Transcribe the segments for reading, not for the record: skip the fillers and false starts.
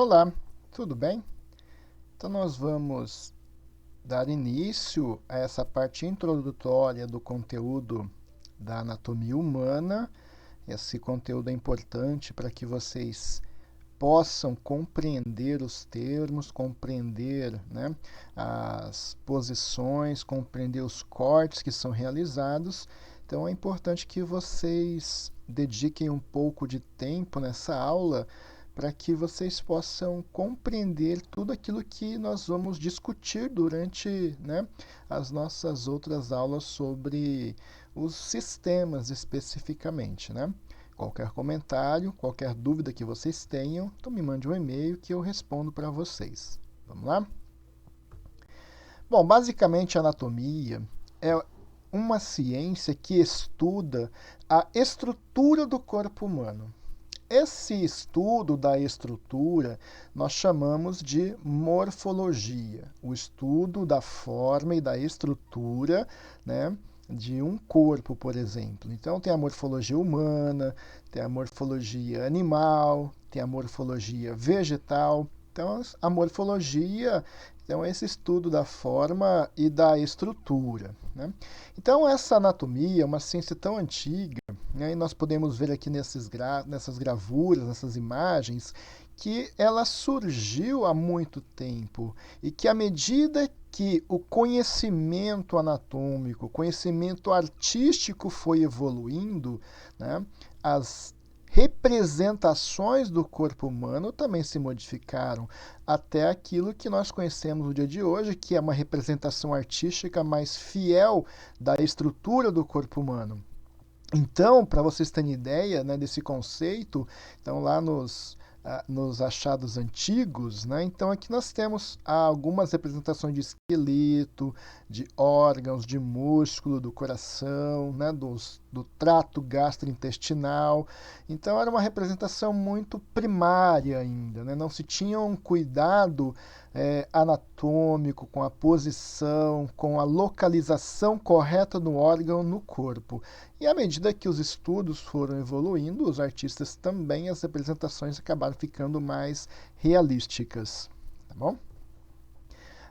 Olá, tudo bem? Então, nós vamos dar início a essa parte introdutória do conteúdo da anatomia humana. Esse conteúdo é importante para que vocês possam compreender os termos, compreender, né, as posições, compreender os cortes que são realizados. Então, é importante que vocês dediquem um pouco de tempo nessa aula para que vocês possam compreender tudo aquilo que nós vamos discutir durante, né, as nossas outras aulas sobre os sistemas especificamente, né? Qualquer comentário, qualquer dúvida que vocês tenham, então me mande um e-mail que eu respondo para vocês. Vamos lá? Bom, basicamente a anatomia é uma ciência que estuda a estrutura do corpo humano. Esse estudo da estrutura nós chamamos de morfologia, o estudo da forma e da estrutura, né, de um corpo, por exemplo. Então, tem a morfologia humana, tem a morfologia animal, tem a morfologia vegetal. Então, a morfologia é esse estudo da forma e da estrutura, né? Então, essa anatomia é uma ciência tão antiga, né, e nós podemos ver aqui nessas gravuras, nessas imagens, que ela surgiu há muito tempo e que à medida que o conhecimento anatômico, o conhecimento artístico foi evoluindo, né, as representações do corpo humano também se modificaram até aquilo que nós conhecemos no dia de hoje, que é uma representação artística mais fiel da estrutura do corpo humano. Então, para vocês terem ideia, né, desse conceito, então lá nos achados antigos, né, então aqui nós temos algumas representações de esqueleto, de órgãos, de músculo, do coração, né, do trato gastrointestinal. Então era uma representação muito primária ainda, né, não se tinha um cuidado anatômico, com a posição, com a localização correta do órgão no corpo. E à medida que os estudos foram evoluindo, os artistas também, as representações acabaram ficando mais realísticas. Tá bom?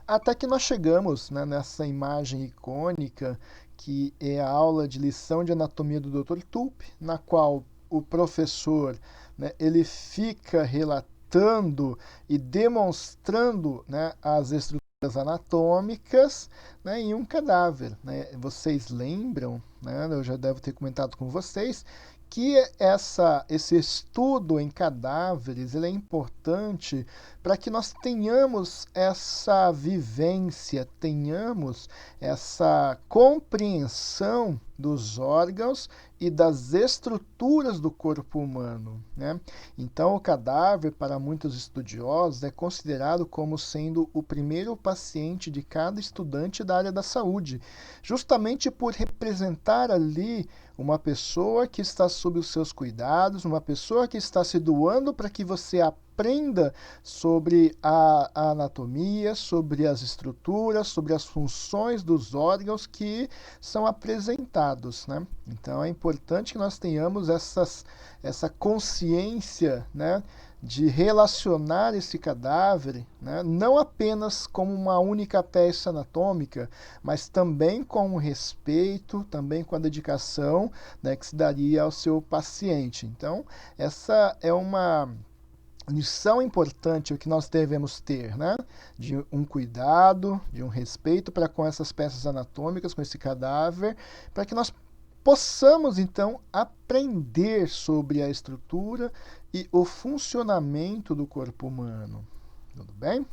Até que nós chegamos, né, nessa imagem icônica, que é a aula de lição de anatomia do Dr. Tulp, na qual o professor, né, ele fica relatando e demonstrando, né, as estruturas anatômicas, né, em um cadáver. Né? Vocês lembram, né, eu já devo ter comentado com vocês, que esse estudo em cadáveres ele é importante para que nós tenhamos essa vivência, tenhamos essa compreensão dos órgãos e das estruturas do corpo humano. Né? Então, o cadáver, para muitos estudiosos, é considerado como sendo o primeiro paciente de cada estudante da área da saúde, justamente por representar ali uma pessoa que está sob os seus cuidados, uma pessoa que está se doando para que você aprenda sobre a anatomia, sobre as estruturas, sobre as funções dos órgãos que são apresentados. Né? Então é importante que nós tenhamos essa consciência, né, de relacionar esse cadáver, né, não apenas como uma única peça anatômica, mas também com o respeito, também com a dedicação, né, que se daria ao seu paciente. Então, essa é uma lição importante que nós devemos ter, né? De um cuidado, de um respeito para com essas peças anatômicas, com esse cadáver, para que nós possamos então aprender sobre a estrutura e o funcionamento do corpo humano. Tudo bem?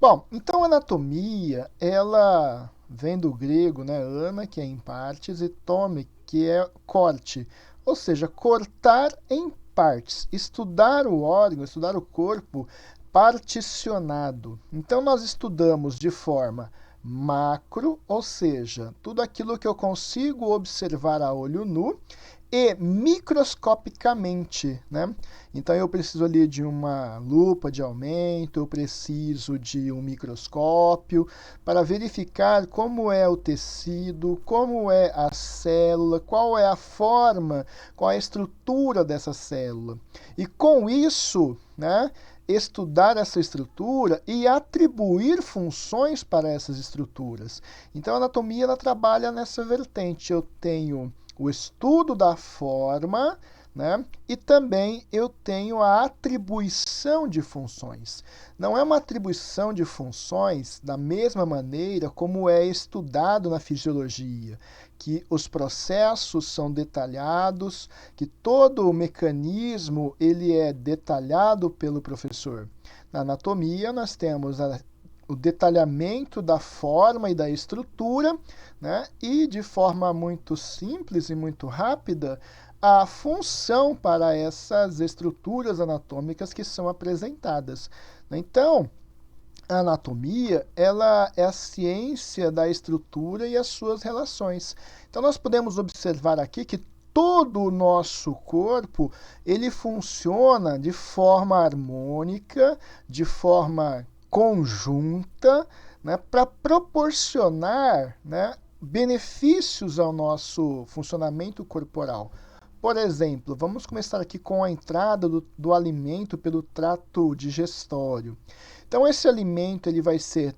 Bom, então a anatomia, ela vem do grego, né, ana, que é em partes, e tome, que é corte, ou seja, cortar em partes, estudar o órgão, estudar o corpo particionado. Então nós estudamos de forma macro, ou seja, tudo aquilo que eu consigo observar a olho nu, e microscopicamente, né? Então eu preciso ali de uma lupa de aumento, eu preciso de um microscópio para verificar como é o tecido, como é a célula, qual é a forma, qual é a estrutura dessa célula. E com isso, né, estudar essa estrutura e atribuir funções para essas estruturas. Então, a anatomia ela trabalha nessa vertente. Eu tenho o estudo da forma, né? E também eu tenho a atribuição de funções. Não é uma atribuição de funções da mesma maneira como é estudado na fisiologia, que os processos são detalhados, que todo o mecanismo ele é detalhado pelo professor. Na anatomia, nós temos o detalhamento da forma e da estrutura, né? E de forma muito simples e muito rápida, a função para essas estruturas anatômicas que são apresentadas. Então, a anatomia ela é a ciência da estrutura e as suas relações. Então, nós podemos observar aqui que todo o nosso corpo ele funciona de forma harmônica, de forma conjunta, né, para proporcionar, né, benefícios ao nosso funcionamento corporal. Por exemplo, vamos começar aqui com a entrada do alimento pelo trato digestório. Então, esse alimento ele vai ser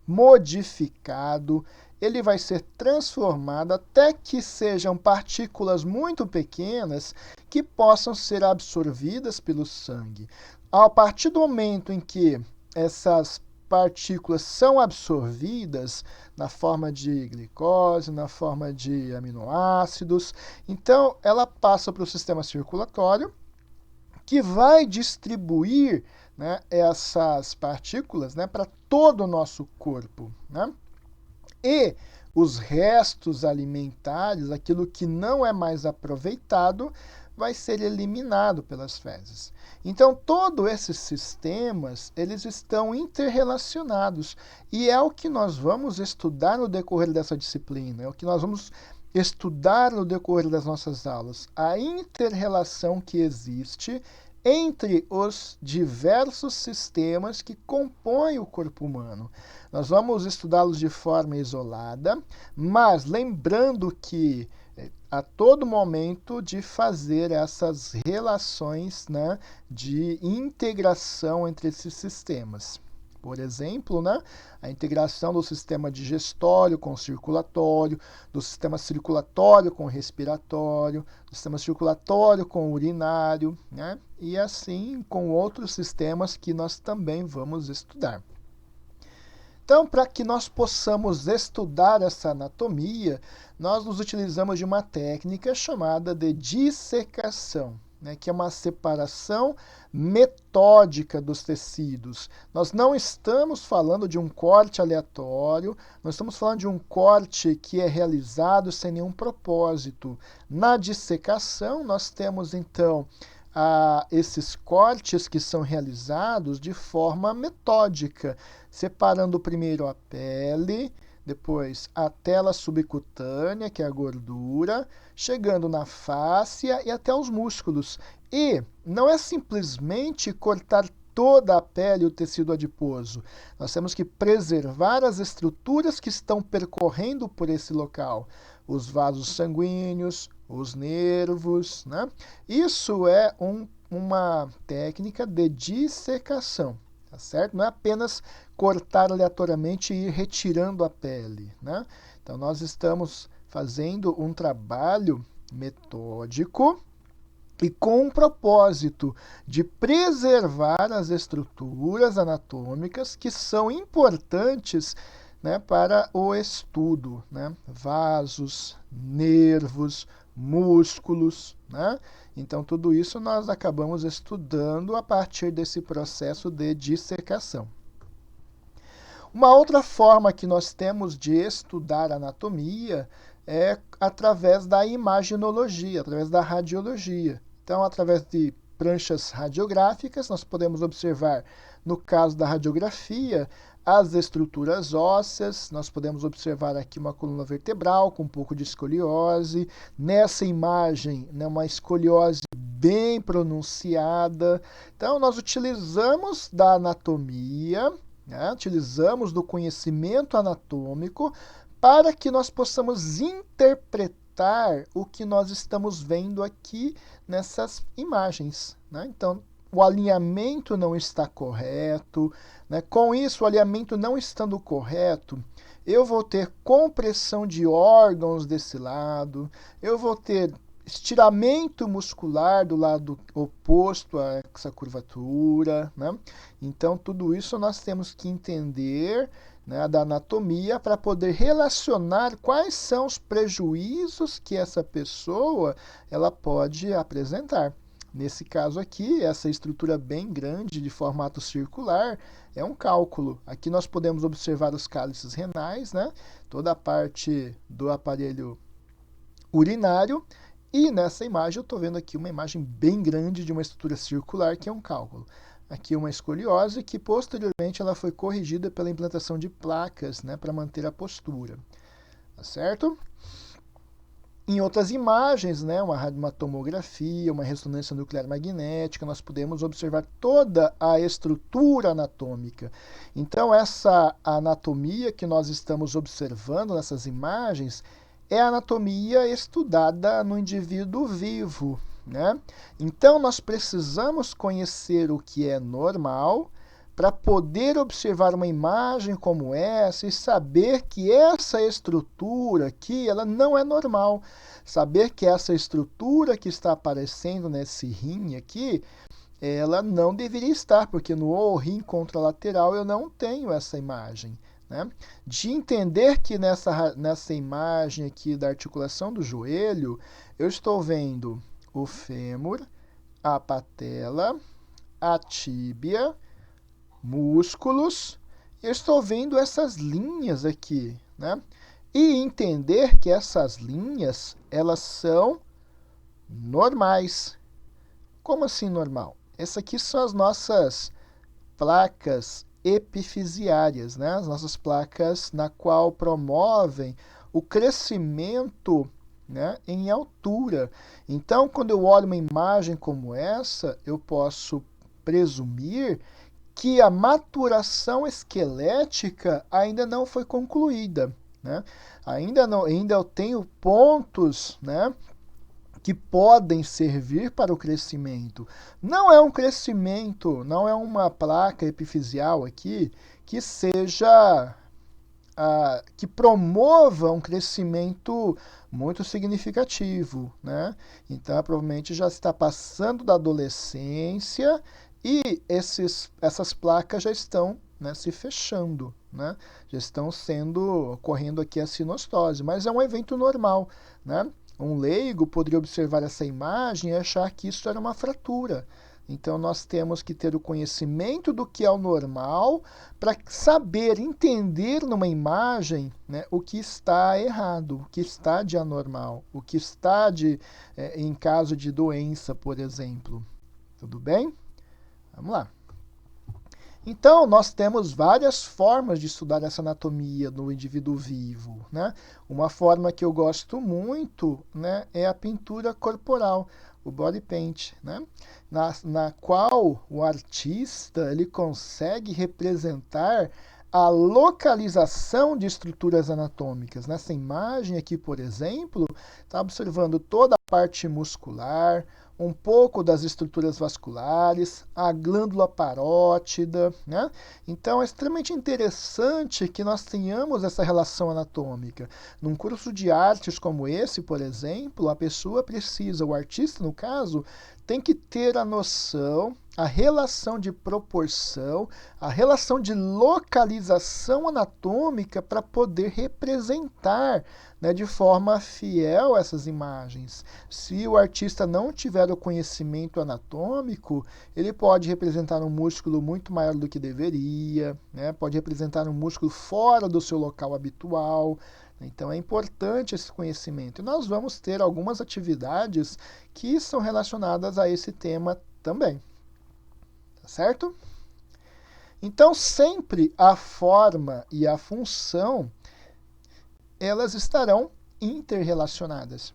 modificado, ele vai ser transformado até que sejam partículas muito pequenas que possam ser absorvidas pelo sangue. A partir do momento em que essas partículas são absorvidas na forma de glicose, na forma de aminoácidos, então ela passa para o sistema circulatório, que vai distribuir, né, essas partículas, né, para todo o nosso corpo, né? E os restos alimentares, aquilo que não é mais aproveitado, vai ser eliminado pelas fezes. Então, todos esses sistemas, eles estão interrelacionados. E é o que nós vamos estudar no decorrer dessa disciplina, é o que nós vamos estudar no decorrer das nossas aulas. A inter-relação que existe entre os diversos sistemas que compõem o corpo humano. Nós vamos estudá-los de forma isolada, mas lembrando que a todo momento de fazer essas relações, né, de integração entre esses sistemas. Por exemplo, né, a integração do sistema digestório com o circulatório, do sistema circulatório com o respiratório, do sistema circulatório com o urinário, né, e assim com outros sistemas que nós também vamos estudar. Então, para que nós possamos estudar essa anatomia, nós nos utilizamos de uma técnica chamada de dissecação, né, que é uma separação metódica dos tecidos. Nós não estamos falando de um corte aleatório, nós estamos falando de um corte que é realizado sem nenhum propósito. Na dissecação, nós temos, então, esses cortes que são realizados de forma metódica, separando primeiro a pele, depois a tela subcutânea, que é a gordura, chegando na fáscia e até os músculos. E não é simplesmente cortar toda a pele e o tecido adiposo. Nós temos que preservar as estruturas que estão percorrendo por esse local. Os vasos sanguíneos, os nervos, né? Isso é uma técnica de dissecação, tá certo? Não é apenas cortar aleatoriamente e ir retirando a pele, né? Então, nós estamos fazendo um trabalho metódico e com o propósito de preservar as estruturas anatômicas que são importantes, né, para o estudo, né? Vasos, nervos, músculos, né? Então, tudo isso nós acabamos estudando a partir desse processo de dissecação. Uma outra forma que nós temos de estudar anatomia é através da imaginologia, através da radiologia. Então, através de pranchas radiográficas, nós podemos observar, no caso da radiografia, as estruturas ósseas. Nós podemos observar aqui uma coluna vertebral com um pouco de escoliose. Nessa imagem, né, uma escoliose bem pronunciada. Então, nós utilizamos da anatomia, né, utilizamos do conhecimento anatômico para que nós possamos interpretar o que nós estamos vendo aqui nessas imagens, né? Então, o alinhamento não está correto, né? Com isso, o alinhamento não estando correto, eu vou ter compressão de órgãos desse lado, eu vou ter estiramento muscular do lado oposto a essa curvatura, né? Então, tudo isso nós temos que entender, né, da anatomia para poder relacionar quais são os prejuízos que essa pessoa ela pode apresentar. Nesse caso aqui, essa estrutura bem grande de formato circular é um cálculo. Aqui nós podemos observar os cálices renais, né? Toda a parte do aparelho urinário. E nessa imagem eu estou vendo aqui uma imagem bem grande de uma estrutura circular, que é um cálculo. Aqui uma escoliose que posteriormente ela foi corrigida pela implantação de placas, né, para manter a postura. Tá certo? Em outras imagens, né, uma tomografia, uma ressonância nuclear magnética, nós podemos observar toda a estrutura anatômica. Então, essa anatomia que nós estamos observando nessas imagens é a anatomia estudada no indivíduo vivo, né? Então, nós precisamos conhecer o que é normal para poder observar uma imagem como essa e saber que essa estrutura aqui ela não é normal. Saber que essa estrutura que está aparecendo nesse rim aqui, ela não deveria estar, porque no rim contralateral eu não tenho essa imagem. Né? De entender que nessa imagem aqui da articulação do joelho, eu estou vendo o fêmur, a patela, a tíbia, músculos, eu estou vendo essas linhas aqui, né? E entender que essas linhas, elas são normais. Como assim normal? Essas aqui são as nossas placas epifisiárias, né? As nossas placas na qual promovem o crescimento, né, em altura. Então, quando eu olho uma imagem como essa, eu posso presumir que a maturação esquelética ainda não foi concluída, né? Ainda eu tenho pontos, né, que podem servir para o crescimento. Não é um crescimento, não é uma placa epifisial aqui que seja que promova um crescimento muito significativo, né? Então, provavelmente já está passando da adolescência e essas placas já estão, né, se fechando, né? Já estão ocorrendo aqui a sinostose, mas é um evento normal, né? Um leigo poderia observar essa imagem e achar que isso era uma fratura. Então, nós temos que ter o conhecimento do que é o normal para saber entender numa imagem, né, o que está errado, o que está de anormal, o que está em caso de doença, por exemplo. Tudo bem? Vamos lá. Então, nós temos várias formas de estudar essa anatomia do indivíduo vivo, né? Uma forma que eu gosto muito, né, é a pintura corporal, o body paint, né? Na qual o artista ele consegue representar a localização de estruturas anatômicas. Nessa imagem aqui, por exemplo, está observando toda a parte muscular, um pouco das estruturas vasculares, a glândula parótida, né? Então é extremamente interessante que nós tenhamos essa relação anatômica. Num curso de artes como esse, por exemplo, a pessoa precisa, o artista no caso, tem que ter a noção, a relação de proporção, a relação de localização anatômica para poder representar, né, de forma fiel essas imagens. Se o artista não tiver o conhecimento anatômico, ele pode representar um músculo muito maior do que deveria, né, pode representar um músculo fora do seu local habitual. Então é importante esse conhecimento. E nós vamos ter algumas atividades que são relacionadas a esse tema também. Tá certo? Então sempre a forma e a função elas estarão interrelacionadas.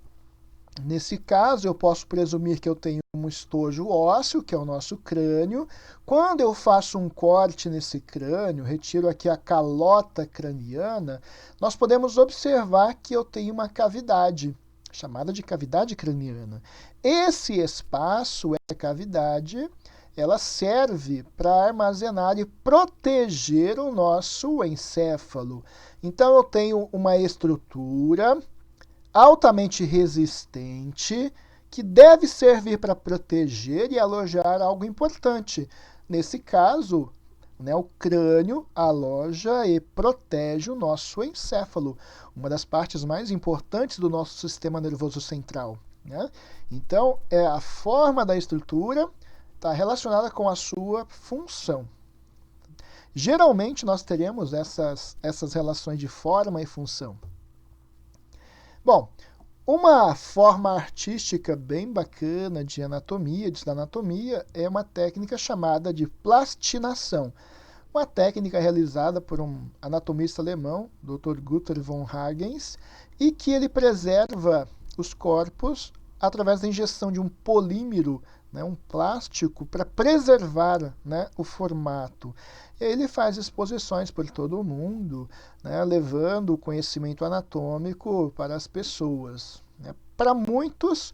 Nesse caso, eu posso presumir que eu tenho um estojo ósseo, que é o nosso crânio. Quando eu faço um corte nesse crânio, retiro aqui a calota craniana, nós podemos observar que eu tenho uma cavidade, chamada de cavidade craniana. Esse espaço, essa cavidade, ela serve para armazenar e proteger o nosso encéfalo. Então, eu tenho uma estrutura altamente resistente que deve servir para proteger e alojar algo importante. Nesse caso, né, o crânio aloja e protege o nosso encéfalo, uma das partes mais importantes do nosso sistema nervoso central. Né? Então, a forma da estrutura está relacionada com a sua função. Geralmente, nós teremos essas relações de forma e função. Bom, uma forma artística bem bacana de anatomia, de estudar anatomia, é uma técnica chamada de plastinação. Uma técnica realizada por um anatomista alemão, Dr. Gunther von Hagens, e que ele preserva os corpos através da injeção de um polímero, né, um plástico, para preservar, né, o formato. E aí ele faz exposições por todo o mundo, né, levando o conhecimento anatômico para as pessoas. Né. Para muitos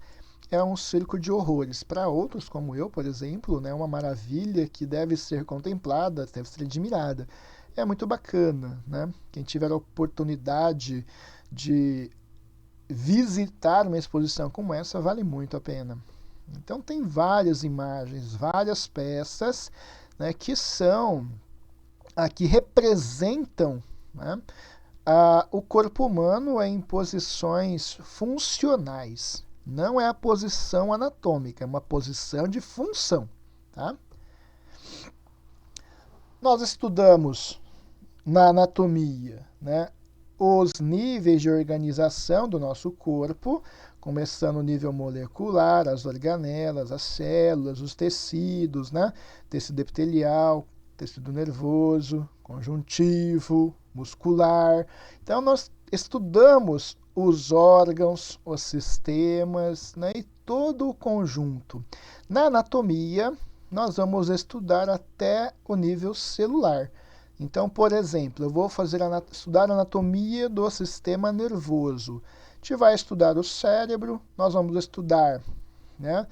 é um circo de horrores, para outros, como eu, por exemplo, né, uma maravilha que deve ser contemplada, deve ser admirada. É muito bacana. Né. Quem tiver a oportunidade de visitar uma exposição como essa, vale muito a pena. Então tem várias imagens, várias peças, né, que representam, né, o corpo humano em posições funcionais. Não é a posição anatômica, é uma posição de função. Tá? Nós estudamos na anatomia, né, os níveis de organização do nosso corpo, começando no nível molecular, as organelas, as células, os tecidos, né? Tecido epitelial, tecido nervoso, conjuntivo, muscular. Então, nós estudamos os órgãos, os sistemas, né? E todo o conjunto. Na anatomia, nós vamos estudar até o nível celular. Então, por exemplo, eu vou estudar a anatomia do sistema nervoso. A gente vai estudar o cérebro, nós vamos estudar, né,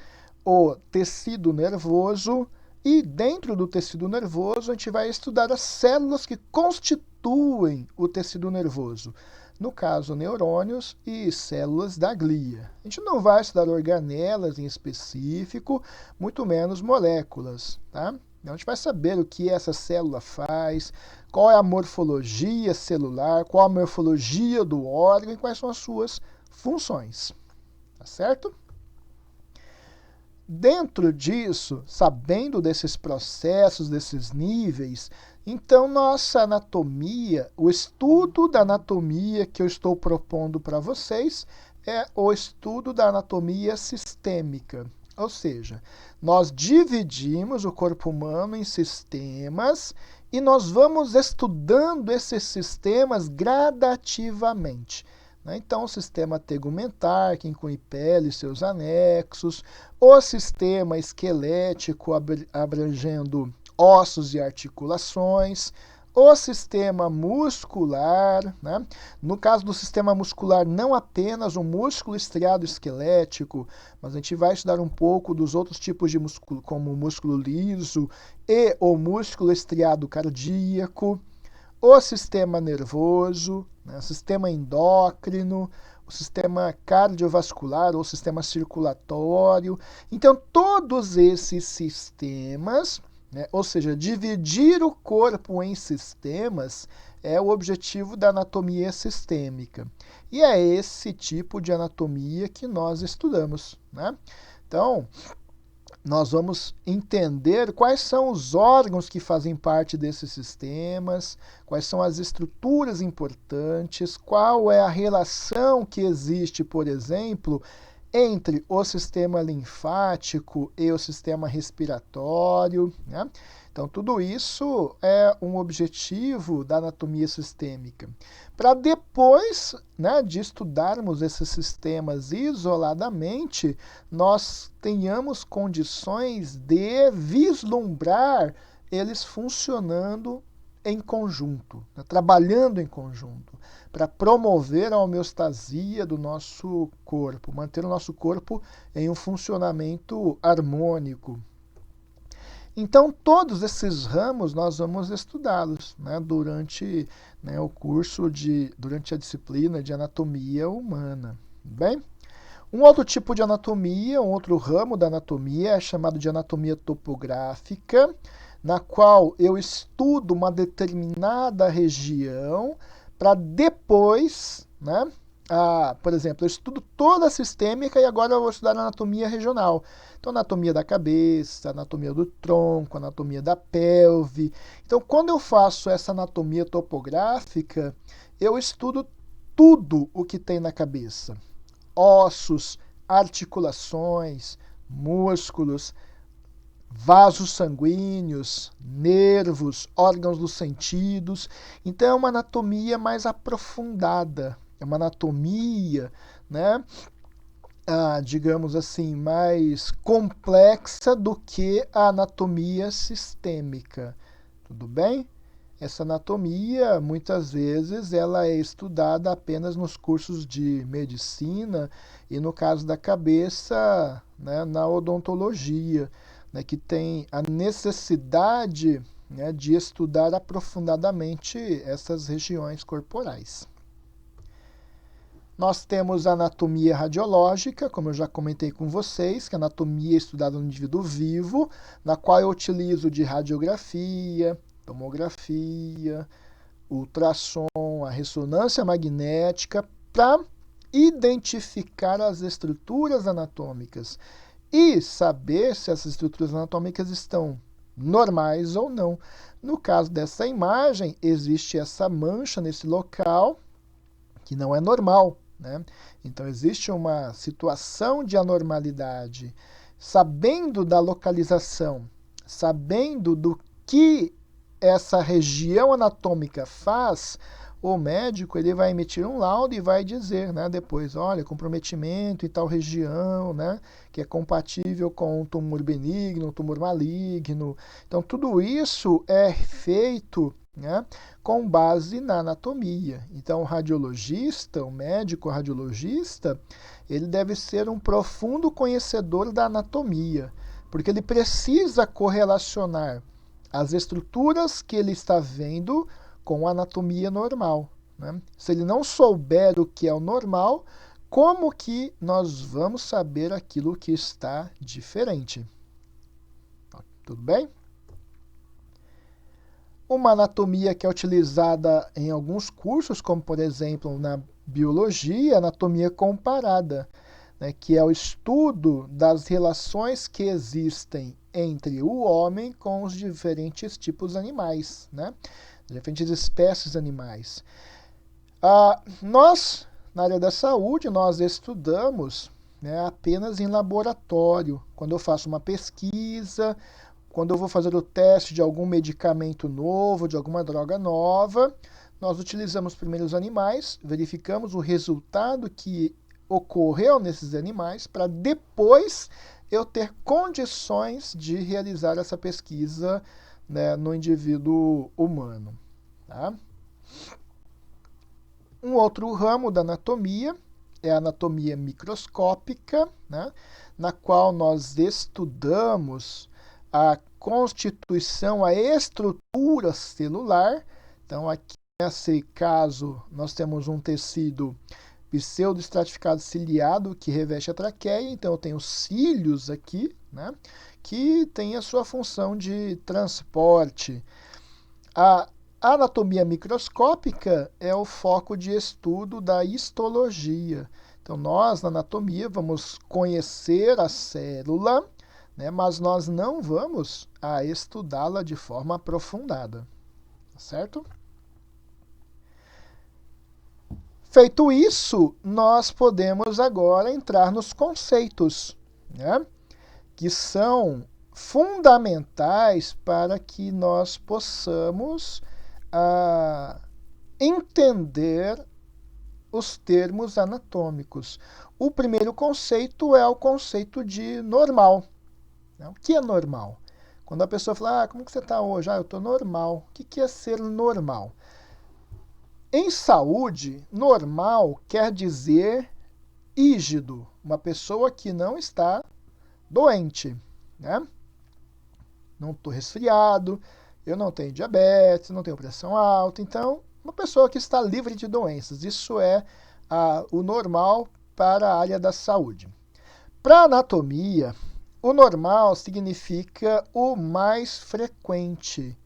o tecido nervoso e dentro do tecido nervoso a gente vai estudar as células que constituem o tecido nervoso. No caso, neurônios e células da glia. A gente não vai estudar organelas em específico, muito menos moléculas, tá? Então, a gente vai saber o que essa célula faz, qual é a morfologia celular, qual a morfologia do órgão e quais são as suas funções. Tá certo? Dentro disso, sabendo desses processos, desses níveis, então nossa anatomia, o estudo da anatomia que eu estou propondo para vocês é o estudo da anatomia sistêmica. Ou seja, nós dividimos o corpo humano em sistemas e nós vamos estudando esses sistemas gradativamente. Então, o sistema tegumentar, que inclui pele e seus anexos, o sistema esquelético, abrangendo ossos e articulações, o sistema muscular, né? No caso do sistema muscular, não apenas o músculo estriado esquelético, mas a gente vai estudar um pouco dos outros tipos de músculo, como o músculo liso e o músculo estriado cardíaco, o sistema nervoso, né? O sistema endócrino, o sistema cardiovascular ou sistema circulatório. Então, todos esses sistemas, né, ou seja, dividir o corpo em sistemas é o objetivo da anatomia sistêmica. E é esse tipo de anatomia que nós estudamos. Né? Então, nós vamos entender quais são os órgãos que fazem parte desses sistemas, quais são as estruturas importantes, qual é a relação que existe, por exemplo, entre o sistema linfático e o sistema respiratório. Né? Então, tudo isso é um objetivo da anatomia sistêmica. Para depois, né, de estudarmos esses sistemas isoladamente, nós tenhamos condições de vislumbrar eles funcionando em conjunto, né, trabalhando em conjunto, para promover a homeostasia do nosso corpo, manter o nosso corpo em um funcionamento harmônico. Então, todos esses ramos nós vamos estudá-los, né, durante, né, o curso durante a disciplina de anatomia humana. Bem, um outro tipo de anatomia, um outro ramo da anatomia é chamado de anatomia topográfica, na qual eu estudo uma determinada região para depois, né, por exemplo, eu estudo toda a sistêmica e agora eu vou estudar a anatomia regional. Então, anatomia da cabeça, anatomia do tronco, anatomia da pelve. Então, quando eu faço essa anatomia topográfica, eu estudo tudo o que tem na cabeça: ossos, articulações, músculos, vasos sanguíneos, nervos, órgãos dos sentidos. Então é uma anatomia mais aprofundada, é uma anatomia, né, digamos assim, mais complexa do que a anatomia sistêmica. Tudo bem? Essa anatomia, muitas vezes, ela é estudada apenas nos cursos de medicina e, no caso da cabeça, né, na odontologia, né, que tem a necessidade, né, de estudar aprofundadamente essas regiões corporais. Nós temos a anatomia radiológica, como eu já comentei com vocês, que é a anatomia estudada no indivíduo vivo, na qual eu utilizo de radiografia, tomografia, ultrassom, a ressonância magnética, para identificar as estruturas anatômicas e saber se essas estruturas anatômicas estão normais ou não. No caso dessa imagem, existe essa mancha nesse local que não é normal, né? Então existe uma situação de anormalidade. Sabendo da localização, sabendo do que essa região anatômica faz, o médico ele vai emitir um laudo e vai dizer, né, depois, olha, comprometimento em tal região, né, que é compatível com um tumor benigno, um tumor maligno. Então tudo isso é feito, né, com base na anatomia. Então o radiologista, o médico radiologista, ele deve ser um profundo conhecedor da anatomia, porque ele precisa correlacionar as estruturas que ele está vendo com a anatomia normal, né? Se ele não souber o que é o normal, como que nós vamos saber aquilo que está diferente? Tudo bem? Uma anatomia que é utilizada em alguns cursos, como por exemplo na biologia, anatomia comparada, né, que é o estudo das relações que existem entre o homem com os diferentes tipos animais, né? Diferentes espécies animais. Nós, na área da saúde, nós estudamos, né, apenas em laboratório. Quando eu faço uma pesquisa, quando eu vou fazer o teste de algum medicamento novo, de alguma droga nova, nós utilizamos primeiro os animais, verificamos o resultado que ocorreu nesses animais, para depois eu ter condições de realizar essa pesquisa, né, no indivíduo humano. Tá? Um outro ramo da anatomia é a anatomia microscópica, né, na qual nós estudamos a constituição, a estrutura celular. Então, aqui nesse caso, nós temos um tecido pseudoestratificado ciliado que reveste a traqueia. Então, eu tenho cílios aqui, né, que tem a sua função de transporte. A anatomia microscópica é o foco de estudo da histologia. Então, nós, na anatomia, vamos conhecer a célula, né, mas nós não vamos estudá-la de forma aprofundada. Certo? Feito isso, nós podemos agora entrar nos conceitos, né, que são fundamentais para que nós possamos entender os termos anatômicos. O primeiro conceito é o conceito de normal. O que é normal? Quando a pessoa fala, como que você está hoje? Eu estou normal. O que é ser normal? Em saúde, normal quer dizer rígido, uma pessoa que não está doente, né? não estou resfriado, eu não tenho diabetes, não tenho pressão alta. Então, uma pessoa que está livre de doenças. Isso é o normal para a área da saúde. Para a anatomia, o normal significa o mais frequente.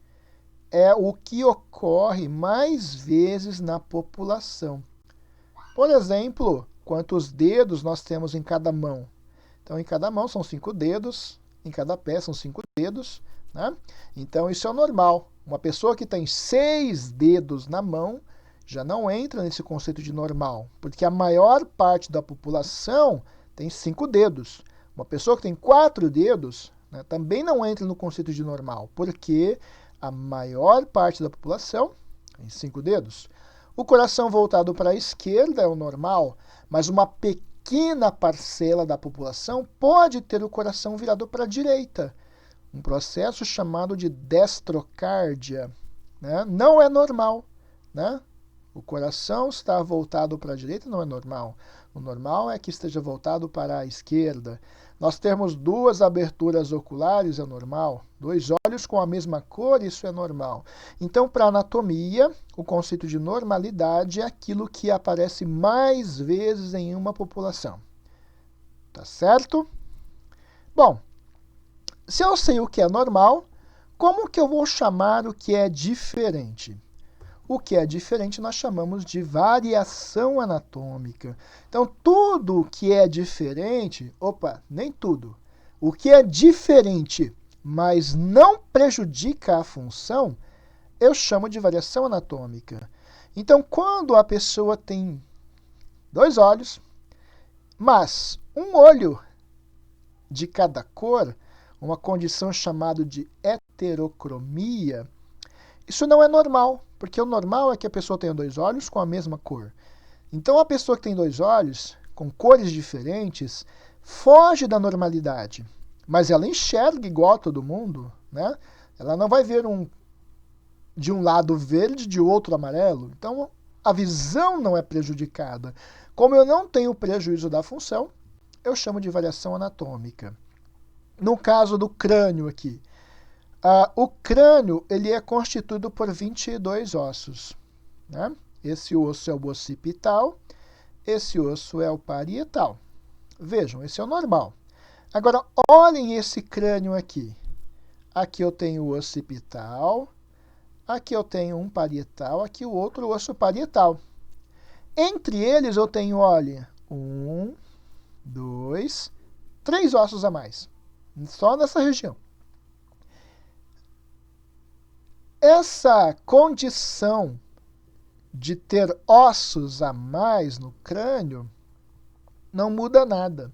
É o que ocorre mais vezes na população. Por exemplo, quantos dedos nós temos em cada mão? Então, em cada mão são 5 dedos, em cada pé são 5 dedos, né? Então, isso é o normal. Uma pessoa que tem 6 dedos na mão já não entra nesse conceito de normal, porque a maior parte da população tem 5 dedos. Uma pessoa que tem 4 dedos, né, também não entra no conceito de normal, porque a maior parte da população tem 5 dedos. O coração voltado para a esquerda é o normal, mas uma pequena parcela da população pode ter o coração virado para a direita. Um processo chamado de destrocárdia, né? Não é normal, né? O coração estar voltado para a direita não é normal. O normal é que esteja voltado para a esquerda. Nós temos 2 aberturas oculares, é normal. 2 olhos com a mesma cor, isso é normal. Então, para a anatomia, o conceito de normalidade é aquilo que aparece mais vezes em uma população. Tá certo? Bom, se eu sei o que é normal, como que eu vou chamar o que é diferente? O que é diferente nós chamamos de variação anatômica. Então, tudo que é diferente, nem tudo. O que é diferente, mas não prejudica a função, eu chamo de variação anatômica. Então, quando a pessoa tem 2 olhos, mas um olho de cada cor, uma condição chamada de heterocromia, isso não é normal, porque o normal é que a pessoa tenha 2 olhos com a mesma cor. Então, a pessoa que tem 2 olhos com cores diferentes foge da normalidade, mas ela enxerga igual a todo mundo, né? Ela não vai ver de um lado verde, de outro amarelo. Então, a visão não é prejudicada. Como eu não tenho prejuízo da função, eu chamo de variação anatômica. No caso do crânio aqui, o crânio ele é constituído por 22 ossos, né? Esse osso é o occipital, esse osso é o parietal. Vejam, esse é o normal. Agora, olhem esse crânio aqui. Aqui eu tenho o occipital, aqui eu tenho um parietal, aqui o outro osso parietal. Entre eles eu tenho, olha, 1, 2, 3 ossos a mais, só nessa região. Essa condição de ter ossos a mais no crânio não muda nada.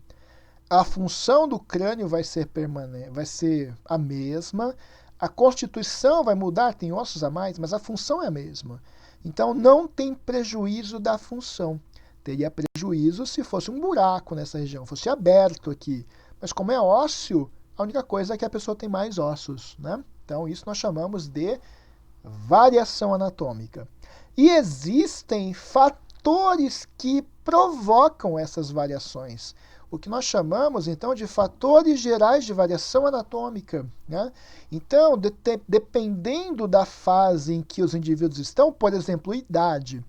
A função do crânio vai ser permanente, vai ser a mesma. A constituição vai mudar, tem ossos a mais, mas a função é a mesma. Então não tem prejuízo da função. Teria prejuízo se fosse um buraco nessa região, fosse aberto aqui. Mas como é ósseo, a única coisa é que a pessoa tem mais ossos, né? Então isso nós chamamos de variação anatômica. E existem fatores que provocam essas variações. O que nós chamamos, então, de fatores gerais de variação anatômica, né? Então, dependendo da fase em que os indivíduos estão, por exemplo, idade.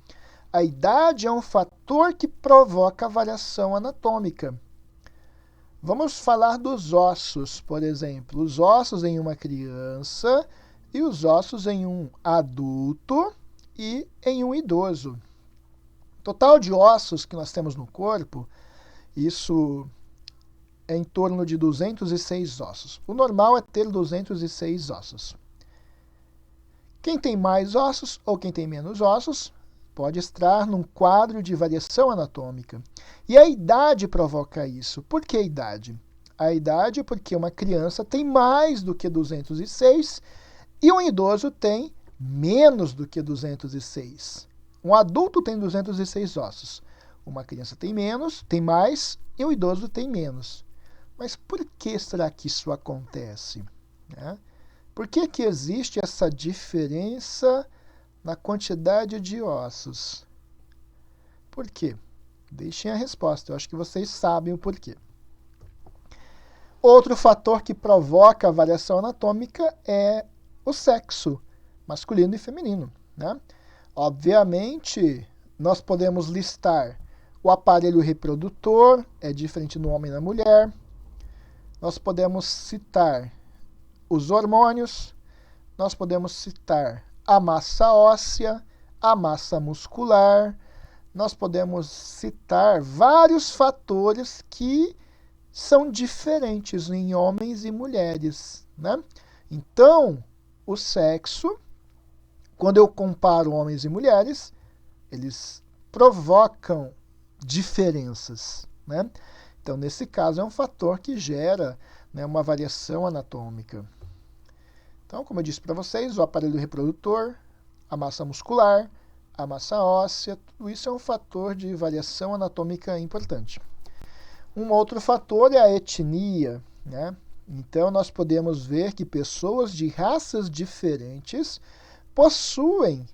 A idade é um fator que provoca a variação anatômica. Vamos falar dos ossos, por exemplo. Os ossos em uma criança e os ossos em um adulto e em um idoso. Total de ossos que nós temos no corpo, isso é em torno de 206 ossos. O normal é ter 206 ossos. Quem tem mais ossos ou quem tem menos ossos pode estar num quadro de variação anatômica. E a idade provoca isso. Por que a idade? A idade é porque uma criança tem mais do que 206 e um idoso tem menos do que 206. Um adulto tem 206 ossos. Uma criança tem menos, tem mais, e um idoso tem menos. Mas por que será que isso acontece? Por que que existe essa diferença na quantidade de ossos? Por quê? Deixem a resposta, eu acho que vocês sabem o porquê. Outro fator que provoca a variação anatômica é o sexo, masculino e feminino, né? Obviamente, nós podemos listar o aparelho reprodutor, é diferente no homem e na mulher. Nós podemos citar os hormônios, nós podemos citar a massa óssea, a massa muscular, nós podemos citar vários fatores que são diferentes em homens e mulheres, né? Então, o sexo, quando eu comparo homens e mulheres, eles provocam diferenças, né? Então, nesse caso, é um fator que gera, né, uma variação anatômica. Então, como eu disse para vocês, o aparelho reprodutor, a massa muscular, a massa óssea, tudo isso é um fator de variação anatômica importante. Um outro fator é a etnia, né? Então, nós podemos ver que pessoas de raças diferentes possuem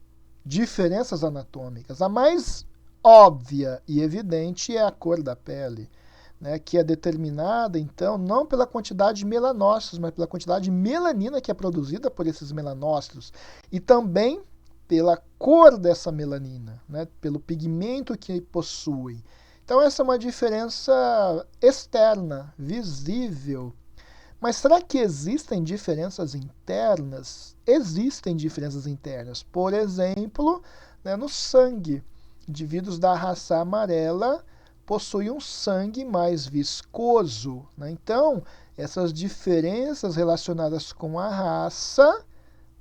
diferenças anatômicas. A mais óbvia e evidente é a cor da pele, né, que é determinada, então, não pela quantidade de melanócitos, mas pela quantidade de melanina que é produzida por esses melanócitos. E também pela cor dessa melanina, né, pelo pigmento que possui. Então, essa é uma diferença externa, visível. Mas será que existem diferenças internas? Existem diferenças internas. Por exemplo, né, no sangue. Indivíduos da raça amarela possuem um sangue mais viscoso, né? Então, essas diferenças relacionadas com a raça,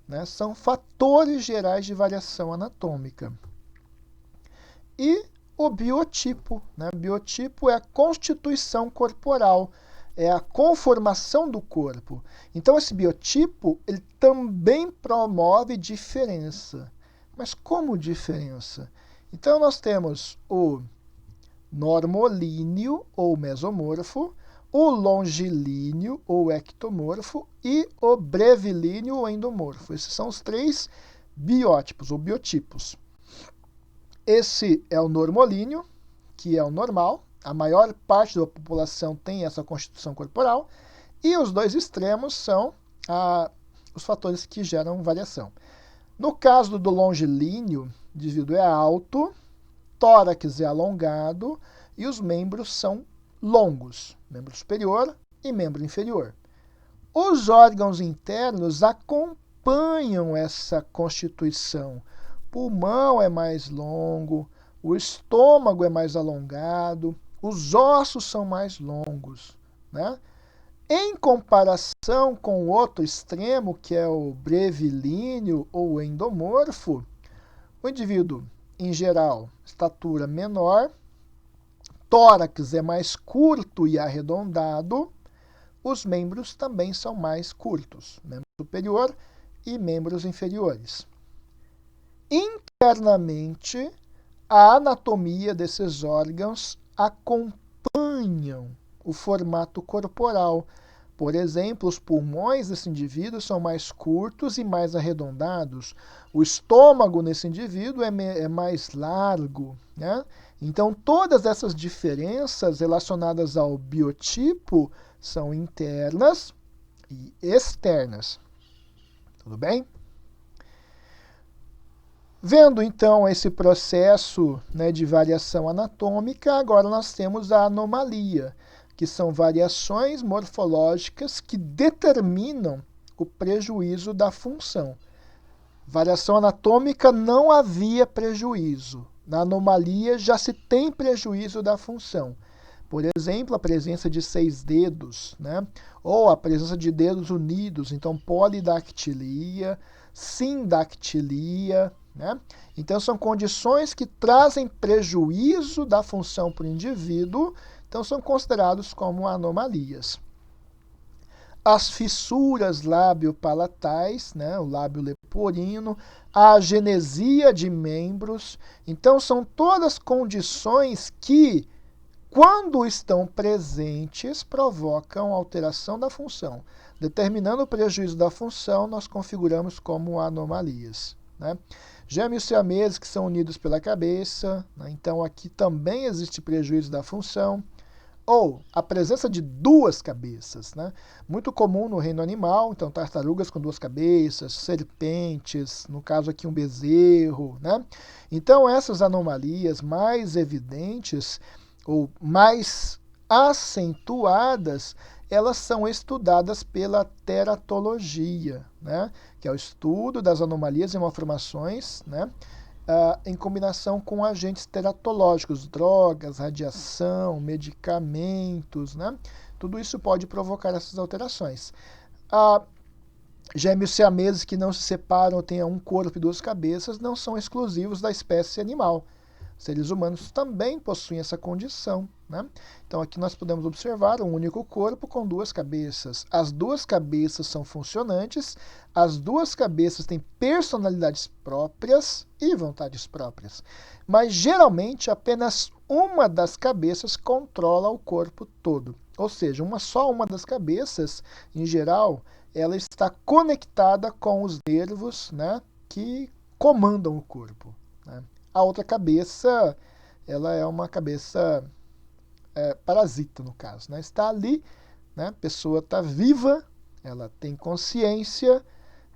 né, são fatores gerais de variação anatômica. E o biotipo, né? Biotipo é a constituição corporal, é a conformação do corpo. Então, esse biotipo ele também promove diferença. Mas como diferença? Então, nós temos o normolíneo ou mesomorfo, o longilíneo ou ectomorfo e o brevilíneo ou endomorfo. Esses são os três biótipos ou biotipos. Esse é o normolíneo, que é o normal. A maior parte da população tem essa constituição corporal. E os dois extremos são os fatores que geram variação. No caso do longilíneo, o indivíduo é alto, tórax é alongado e os membros são longos, membro superior e membro inferior. Os órgãos internos acompanham essa constituição. O pulmão é mais longo, o estômago é mais alongado, os ossos são mais longos, né? Em comparação com o outro extremo, que é o brevilíneo ou endomorfo, o indivíduo, em geral, estatura menor, tórax é mais curto e arredondado, os membros também são mais curtos, membro superior e membros inferiores. Internamente, a anatomia desses órgãos acompanham o formato corporal. Por exemplo, os pulmões desse indivíduo são mais curtos e mais arredondados. O estômago nesse indivíduo é mais largo, né? Então, todas essas diferenças relacionadas ao biotipo são internas e externas. Tudo bem? Vendo, então, esse processo, né, de variação anatômica, agora nós temos a anomalia, que são variações morfológicas que determinam o prejuízo da função. Variação anatômica não havia prejuízo. Na anomalia já se tem prejuízo da função. Por exemplo, a presença de 6 dedos, né? Ou a presença de dedos unidos, então polidactilia, sindactilia, né? Então são condições que trazem prejuízo da função para o indivíduo, então são considerados como anomalias. As fissuras lábio-palatais, né, o lábio leporino, a agenesia de membros. Então, são todas condições que, quando estão presentes, provocam alteração da função. Determinando o prejuízo da função, nós configuramos como anomalias, né? Gêmeos siameses que são unidos pela cabeça, né? Então, aqui também existe prejuízo da função. ou a presença de duas cabeças, né? Muito comum no reino animal, então tartarugas com duas cabeças, serpentes, no caso aqui um bezerro, né? Então essas anomalias mais evidentes ou mais acentuadas, elas são estudadas pela teratologia, né? Que é o estudo das anomalias e malformações, né? Em combinação com agentes teratológicos, drogas, radiação, medicamentos, né? Tudo isso pode provocar essas alterações. Gêmeos siameses que não se separam ou têm um corpo e duas cabeças não são exclusivos da espécie animal. Seres humanos também possuem essa condição, né? Então aqui nós podemos observar um único corpo com duas cabeças. As duas cabeças são funcionantes, as duas cabeças têm personalidades próprias e vontades próprias. Mas geralmente apenas uma das cabeças controla o corpo todo. Ou seja, só uma das cabeças, em geral, ela está conectada com os nervos, né, que comandam o corpo, né? A outra cabeça, ela é uma cabeça parasita, no caso, né? Está ali, né? A pessoa está viva, ela tem consciência,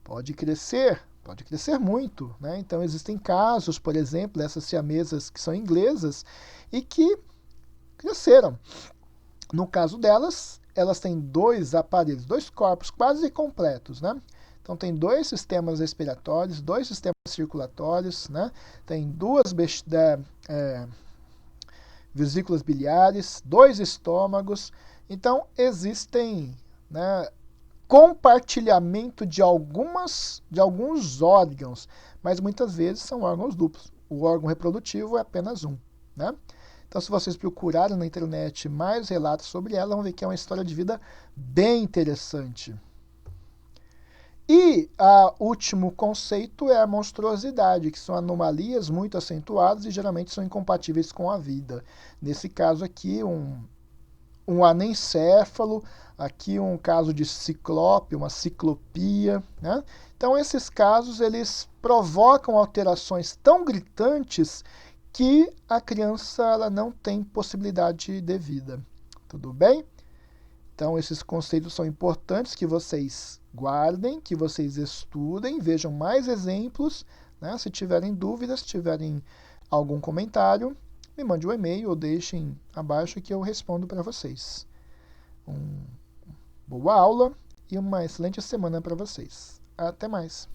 pode crescer muito, né? Então existem casos, por exemplo, dessas siamesas que são inglesas e que cresceram. No caso delas, elas têm dois aparelhos, dois corpos quase completos, né? Então tem dois sistemas respiratórios, dois sistemas circulatórios, né? Tem duas vesículas biliares, dois estômagos. Então existem, né, compartilhamento de alguns órgãos, mas muitas vezes são órgãos duplos. O órgão reprodutivo é apenas um, né? Então, se vocês procurarem na internet mais relatos sobre ela, vão ver que é uma história de vida bem interessante. E o último conceito é a monstruosidade, que são anomalias muito acentuadas e geralmente são incompatíveis com a vida. Nesse caso aqui, um anencéfalo, aqui um caso de ciclope, uma ciclopia, né? Então esses casos eles provocam alterações tão gritantes que a criança ela não tem possibilidade de vida. Tudo bem? Então esses conceitos são importantes que vocês guardem, que vocês estudem, vejam mais exemplos, né? Se tiverem dúvidas, se tiverem algum comentário, me mande um e-mail ou deixem abaixo que eu respondo para vocês. Boa aula e uma excelente semana para vocês. Até mais!